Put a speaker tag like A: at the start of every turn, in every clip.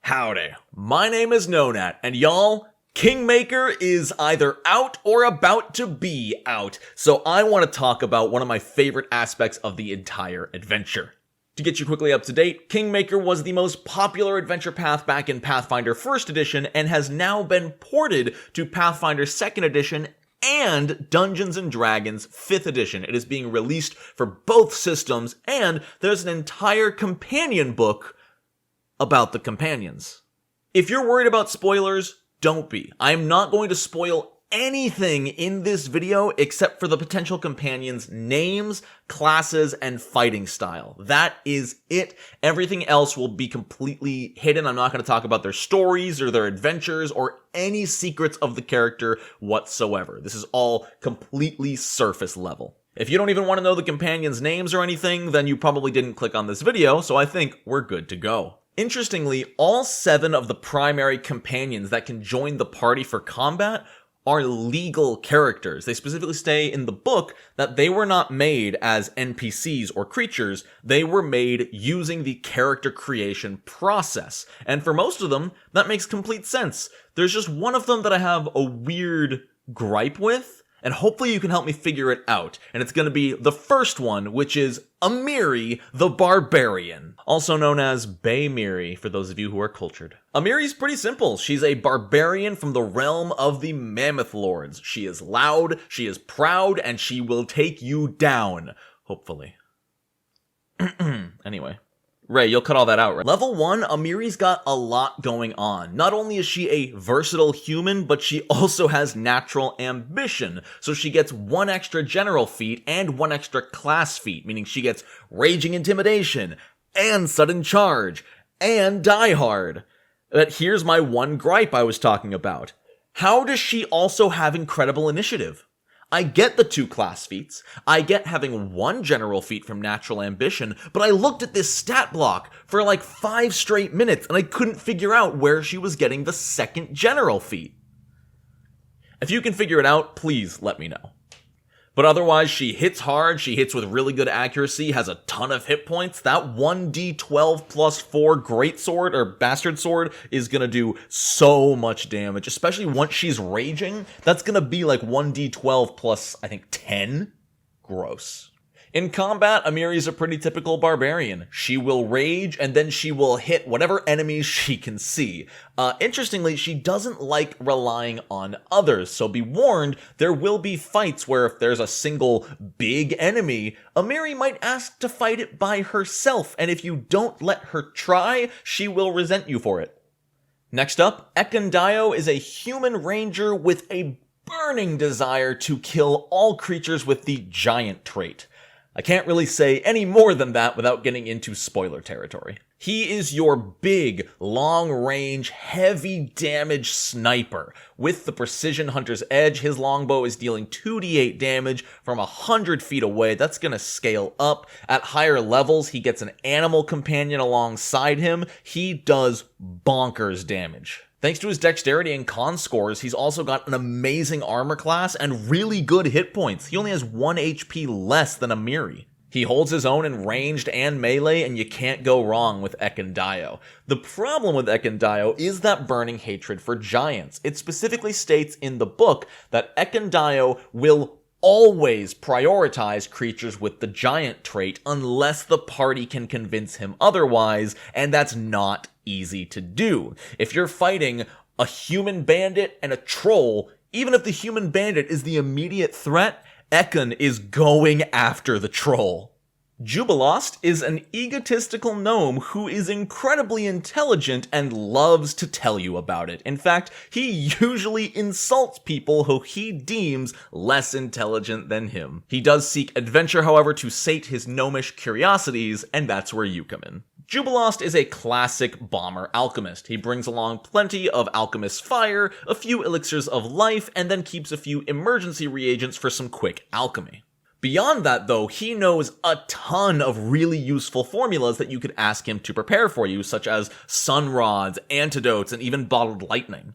A: Howdy, my name is Nonat, and y'all, Kingmaker is either out or about to be out, so I want to talk about one of my favorite aspects of the entire adventure. To get you quickly up to date, Kingmaker was the most popular adventure path back in Pathfinder 1st edition and has now been ported to Pathfinder 2nd edition and Dungeons & Dragons 5th edition. It is being released for both systems, and there's an entire companion book about the companions. If you're worried about spoilers, don't be. I am not going to spoil anything in this video except for the potential companions' names, classes, and fighting style. That is it. Everything else will be completely hidden. I'm not going to talk about their stories or their adventures or any secrets of the character whatsoever. This is all completely surface level. If you don't even want to know the companions' names or anything, then you probably didn't click on this video, so I think we're good to go. Interestingly, all 7 of the primary companions that can join the party for combat are legal characters. They specifically say in the book that they were not made as NPCs or creatures, they were made using the character creation process. And for most of them, that makes complete sense. There's just one of them that I have a weird gripe with, and hopefully you can help me figure it out. And it's going to be the first one, which is Amiri the Barbarian, also known as Baymiri for those of you who are cultured. Amiri's pretty simple. She's a barbarian from the realm of the Mammoth Lords. She is loud, she is proud, and she will take you down. Hopefully. Anyway. Ray, you'll cut all that out, right? Level 1, Amiri's got a lot going on. Not only is she a versatile human, but she also has natural ambition. So she gets 1 extra general feat and 1 extra class feat, meaning she gets Raging Intimidation, and Sudden Charge, and Die Hard. But here's my one gripe I was talking about. How does she also have Incredible Initiative? I get the 2 class feats, I get having 1 general feat from natural ambition, but I looked at this stat block for like 5 straight minutes and I couldn't figure out where she was getting the 2nd general feat. If you can figure it out, please let me know. But otherwise, she hits hard, she hits with really good accuracy, has a ton of hit points. That 1d12 plus 4 greatsword or bastard sword is gonna do so much damage, especially once she's raging. That's gonna be like 1d12 plus, I think, 10? Gross. In combat, Amiri's a pretty typical barbarian. She will rage, and then she will hit whatever enemies she can see. Interestingly, she doesn't like relying on others, so be warned, there will be fights where if there's a single big enemy, Amiri might ask to fight it by herself, and if you don't let her try, she will resent you for it. Next up, Ekendayo is a human ranger with a burning desire to kill all creatures with the giant trait. I can't really say any more than that without getting into spoiler territory. He is your big, long-range, heavy damage sniper. With the Precision Hunter's Edge, his longbow is dealing 2d8 damage from 100 feet away. That's gonna scale up. At higher levels, he gets an animal companion alongside him. He does bonkers damage. Thanks to his dexterity and con scores, he's also got an amazing armor class and really good hit points. He only has 1 HP less than Amiri. He holds his own in ranged and melee, and you can't go wrong with Ekendayo. The problem with Ekendayo is that burning hatred for giants. It specifically states in the book that Ekendayo will always prioritize creatures with the giant trait unless the party can convince him otherwise, and that's not easy to do. If you're fighting a human bandit and a troll, even if the human bandit is the immediate threat, Eken is going after the troll. Jubilost is an egotistical gnome who is incredibly intelligent and loves to tell you about it. In fact, he usually insults people who he deems less intelligent than him. He does seek adventure, however, to sate his gnomish curiosities, and that's where you come in. Jubilost is a classic bomber alchemist. He brings along plenty of alchemist's fire, a few elixirs of life, and then keeps a few emergency reagents for some quick alchemy. Beyond that, though, he knows a ton of really useful formulas that you could ask him to prepare for you, such as sun rods, antidotes, and even bottled lightning.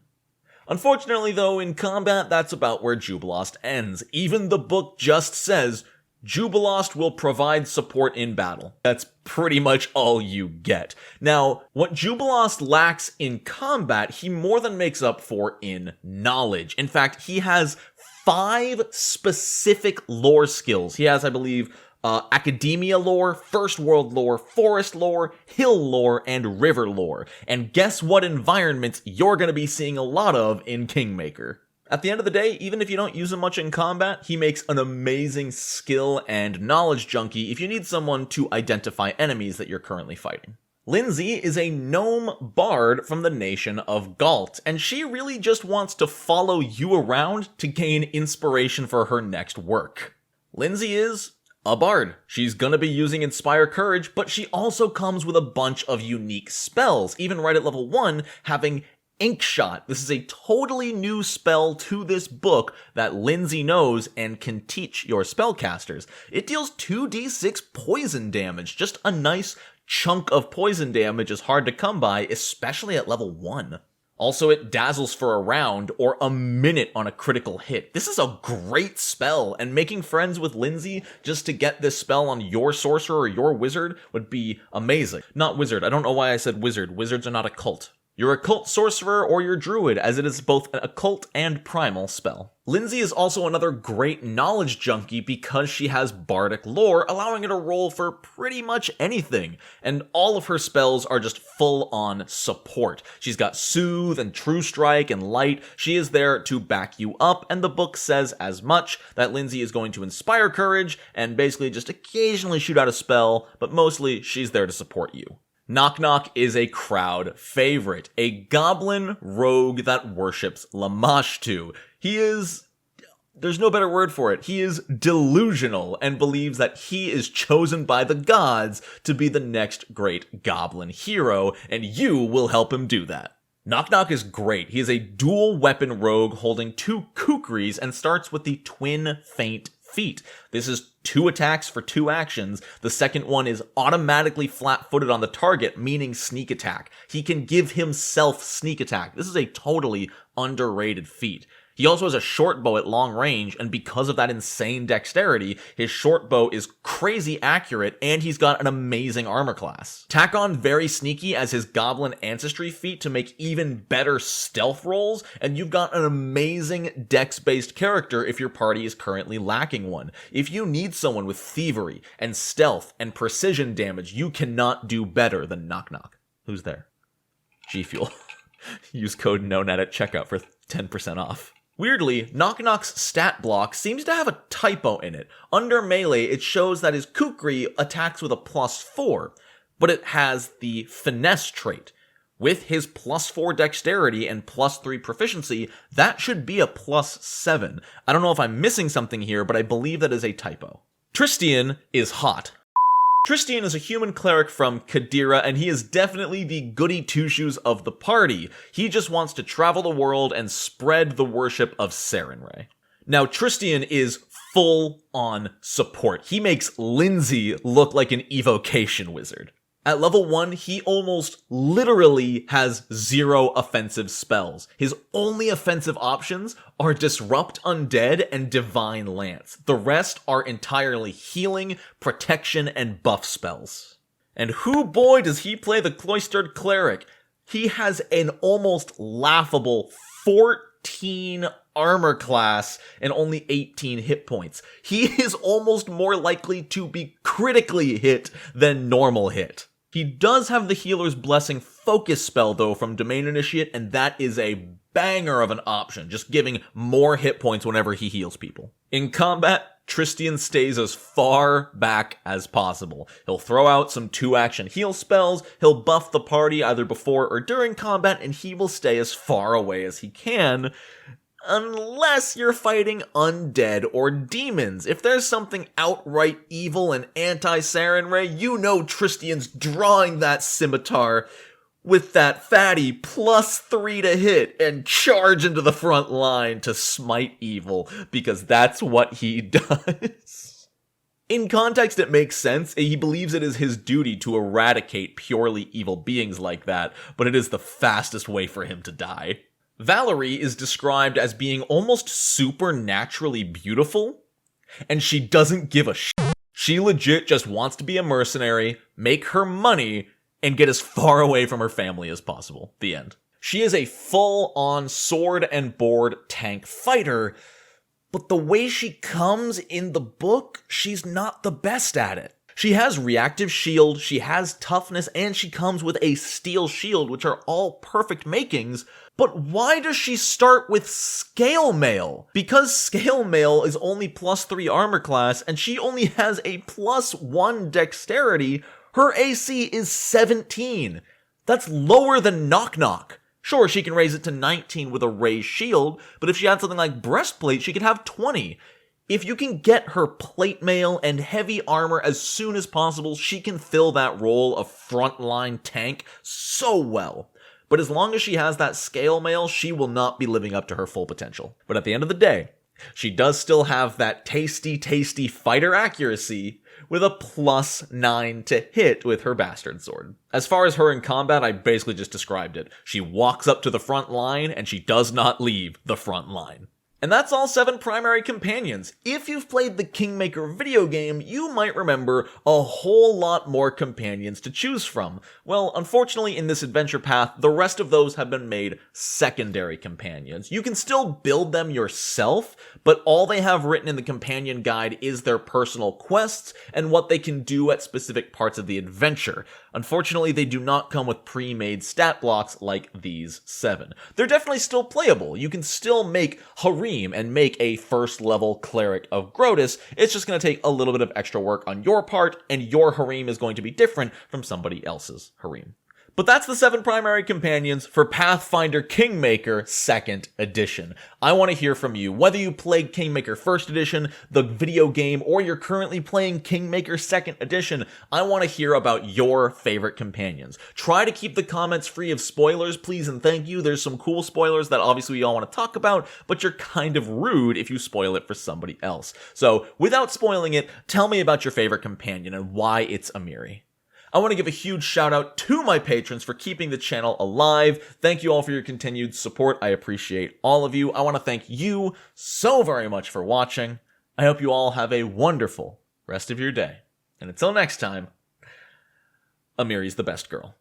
A: Unfortunately, though, in combat, that's about where Jubilost ends. Even the book just says, Jubilost will provide support in battle. That's pretty much all you get. Now, what Jubilost lacks in combat, he more than makes up for in knowledge. In fact, he has 5 specific lore skills. He has, I believe, academia lore, first world lore, forest lore, hill lore, and river lore. And guess what environments you're going to be seeing a lot of in Kingmaker? At the end of the day, even if you don't use him much in combat, he makes an amazing skill and knowledge junkie if you need someone to identify enemies that you're currently fighting. Lindsay is a gnome bard from the nation of Galt, and she really just wants to follow you around to gain inspiration for her next work. Lindsay is a bard. She's gonna be using Inspire Courage, but she also comes with a bunch of unique spells, even right at level 1, having Inkshot. This is a totally new spell to this book that Lindsay knows and can teach your spellcasters. It deals 2d6 poison damage. Just a nice chunk of poison damage is hard to come by, especially at level 1. Also, it dazzles for a round or a minute on a critical hit. This is a great spell, and making friends with Lindsay just to get this spell on your sorcerer or your wizard would be amazing. Not wizard. I don't know why I said wizard. Wizards are not a cult. You're a cult sorcerer or your druid, as it is both an occult and primal spell. Lindsay is also another great knowledge junkie because she has bardic lore, allowing her to roll for pretty much anything, and all of her spells are just full-on support. She's got Soothe and True Strike and Light. She is there to back you up, and the book says as much, that Lindsay is going to inspire courage and basically just occasionally shoot out a spell, but mostly she's there to support you. Knock Knock is a crowd favorite, a goblin rogue that worships Lamashtu. There's no better word for it, he is delusional and believes that he is chosen by the gods to be the next great goblin hero, and you will help him do that. Knock Knock is great. He is a dual weapon rogue holding 2 kukris and starts with the Twin Feint feat. This is 2 attacks for 2 actions. The second one is automatically flat-footed on the target, meaning sneak attack. He can give himself sneak attack. This is a totally underrated feat. He also has a short bow at long range, and because of that insane dexterity, his short bow is crazy accurate, and he's got an amazing armor class. Tack on Very Sneaky as his Goblin Ancestry feat to make even better stealth rolls, and you've got an amazing dex-based character if your party is currently lacking one. If you need someone with thievery and stealth and precision damage, you cannot do better than Knock Knock. Who's there? G Fuel. Use code KNOWNET at checkout for 10% off. Weirdly, Knock Knock's stat block seems to have a typo in it. Under melee, it shows that his kukri attacks with a +4, but it has the finesse trait. With his +4 dexterity and +3 proficiency, that should be a +7. I don't know if I'm missing something here, but I believe that is a typo. Tristian is hot. Tristian is a human cleric from Kadira, and he is definitely the goody two-shoes of the party. He just wants to travel the world and spread the worship of Sarenrae. Now, Tristian is full-on support. He makes Lindsay look like an evocation wizard. At level 1, he almost literally has 0 offensive spells. His only offensive options are Disrupt Undead and Divine Lance. The rest are entirely healing, protection, and buff spells. And who boy does he play the Cloistered Cleric? He has an almost laughable 14 armor class and only 18 hit points. He is almost more likely to be critically hit than normal hit. He does have the Healer's Blessing focus spell, though, from Domain Initiate, and that is a banger of an option, just giving more hit points whenever he heals people. In combat, Tristian stays as far back as possible. He'll throw out some 2-action heal spells, he'll buff the party either before or during combat, and he will stay as far away as he can, unless you're fighting undead or demons. If there's something outright evil and anti-Sarenrae, you know Tristian's drawing that scimitar with that fatty +3 to hit and charge into the front line to smite evil, because that's what he does. In context, it makes sense. He believes it is his duty to eradicate purely evil beings like that, but it is the fastest way for him to die. Valerie is described as being almost supernaturally beautiful. And she doesn't give a shit. She legit just wants to be a mercenary, make her money, and get as far away from her family as possible. The end. She is a full-on sword and board tank fighter, but the way she comes in the book, she's not the best at it. She has reactive shield, she has toughness, and she comes with a steel shield, which are all perfect makings. But why does she start with scale mail? Because scale mail is only +3 armor class, and she only has a +1 dexterity, her AC is 17. That's lower than Knock Knock. Sure, she can raise it to 19 with a raised shield, but if she had something like breastplate, she could have 20. If you can get her plate mail and heavy armor as soon as possible, she can fill that role of frontline tank so well. But as long as she has that scale mail, she will not be living up to her full potential. But at the end of the day, she does still have that tasty fighter accuracy with a +9 to hit with her bastard sword. As far as her in combat, I basically just described it. She walks up to the front line and she does not leave the front line. And that's all 7 primary companions. If you've played the Kingmaker video game, you might remember a whole lot more companions to choose from. Well, unfortunately in this adventure path, the rest of those have been made secondary companions. You can still build them yourself, but all they have written in the companion guide is their personal quests and what they can do at specific parts of the adventure. Unfortunately, they do not come with pre-made stat blocks like these 7. They're definitely still playable. You can still make Harem and make a first level cleric of Grotus. It's just going to take a little bit of extra work on your part, and your harem is going to be different from somebody else's harem. But that's the 7 primary companions for Pathfinder Kingmaker 2nd Edition. I want to hear from you, whether you played Kingmaker 1st Edition, the video game, or you're currently playing Kingmaker 2nd Edition. I want to hear about your favorite companions. Try to keep the comments free of spoilers, please and thank you. There's some cool spoilers that obviously we all want to talk about, but you're kind of rude if you spoil it for somebody else. So, without spoiling it, tell me about your favorite companion and why it's Amiri. I want to give a huge shout out to my patrons for keeping the channel alive. Thank you all for your continued support. I appreciate all of you. I want to thank you so very much for watching. I hope you all have a wonderful rest of your day. And until next time, Amiri's the best girl.